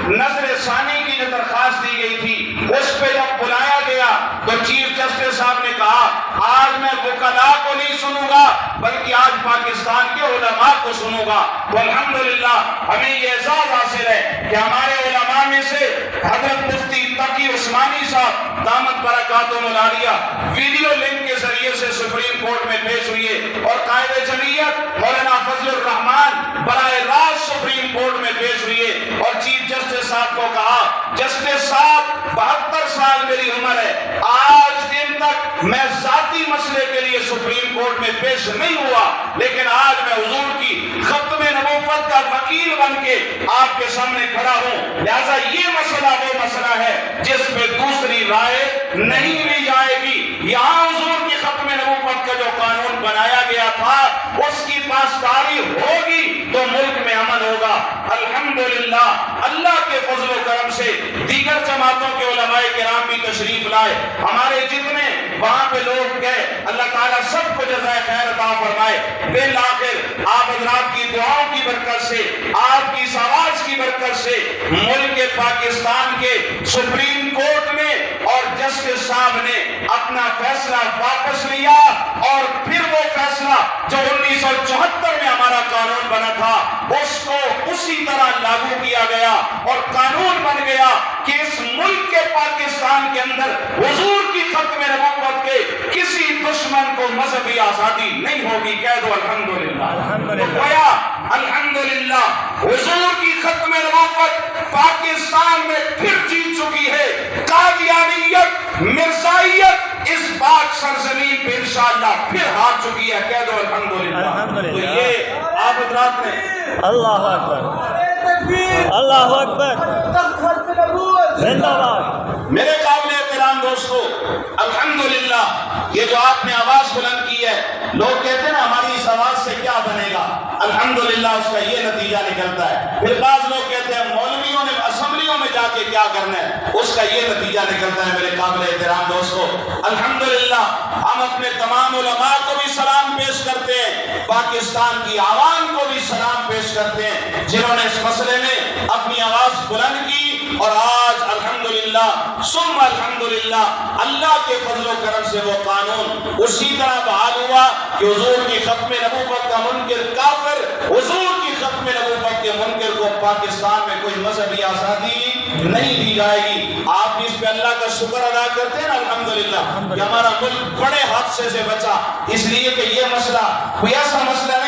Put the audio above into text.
نظر ثانی کی جو درخواست دی گئی تھی اس پہ جب بلایا گیا تو چیف جسٹس صاحب نے کہا آج میں وکلاء کو نہیں سنوں گا بلکہ آج پاکستان کے علماء کو سنوں گا۔ تو الحمدللہ ہمیں یہ اعزاز حاصل ہے کہ ہمارے علماء میں سے حضرت مفتی تقی عثمانی صاحب دامت برکاتہم العالیہ ویڈیو لنک کے ذریعے سے سپریم کورٹ میں پیش ہوئے اور قائد جمعیت مولانا فضل الرحمان براہ راست سپریم کورٹ میں پیش ہوئے اور چیف جسٹس صاحب کو کہا جسٹس صاحب 72 سال میری عمر ہے، آج دن تک میں ذاتی مسئلے کے لیے سپریم کورٹ میں پیش نہیں ہوا، لیکن آج میں حضور کی ختم نبوت کا وکیل بن کے آپ کے سامنے کھڑا ہوں، لہذا یہ مسئلہ وہ مسئلہ ہے جس پہ دوسری رائے نہیں لی جائے گی۔ یہاں حضور کی ختم نبوت کا جو قانون بنایا گیا تھا اس کی پاسداری ہوگی تو ملک میں امن ہوگا۔ الحمدللہ اللہ کے فضل و کرم سے دیگر جماعتوں کے علماء کرام بھی تشریف لائے، ہمارے جتنے وہاں پہ لوگ گئے اللہ تعالیٰ سب کو جزائے خیر عطا فرمائے۔ بالآخر آپ حضرات کی دعاؤں کی برکت سے، آپ کی آواز کی برکت سے ملک پاکستان کے سپریم کورٹ نے اور جسٹس صاحب نے اپنا فیصلہ واپس لیا اور پھر وہ فیصلہ جو 1974 میں ہمارا قانون بنا تھا اس کو اسی طرح لاگو کیا گیا اور قانون بن گیا کہ اس ملک کے پاکستان کے اندر حضور کی ختم نبوت کے کسی دشمن کو مذہبی آزادی نہیں ہوگی۔ کہہ دو الحمدللہ۔ گویا الحمدللہ حضور کی ختم نبوت پاکستان میں پھر جیت چکی ہے۔ قادیانیت، مرزائیت اس پاک سرزمین پہ انشاءاللہ پھر ہار چکی ہے۔ کہہ دو الحمدللہ۔ تو یہ آپ حضرات نے اللہ اکبر، اللہ اکبر، زندہ باد۔ میرے قابل احترام دوستو، الحمدللہ یہ جو آپ نے آواز بلند کی ہے، لوگ کہتے ہیں نا ہماری اس آواز سے کیا بنے گا، الحمدللہ اس کا یہ نتیجہ نکلتا ہے۔ پھر بعض لوگ کہتے ہیں مولویوں نے اسمبلیوں میں جا کے کیا کرنا ہے، اس کا یہ نتیجہ نکلتا ہے۔ میرے قابل احترام دوستو، الحمدللہ ہم اپنے تمام علماء کو بھی سلام پیش کرتے ہیں، پاکستان کی عوام کو بھی سلام پیش کرتے ہیں جنہوں نے اس مسئلے میں اپنی آواز بلند کی اور آج الحمدللہ ثم الحمدللہ اللہ کے فضل و کرم سے وہ قانون اسی طرح بحال ہوا کہ حضور کی ختم نبوت کا منکر کافر، حضور کی ختم نبوت کے منکر کو پاکستان میں کوئی مذہبی آزادی نہیں دی جائے گی۔ آپ بھی اس پہ اللہ کا شکر ادا کرتے ہیں نا الحمدللہ کہ ہمارا ملک بڑے حادثے سے بچا، اس لیے کہ یہ مسئلہ کوئی ایسا مسئلہ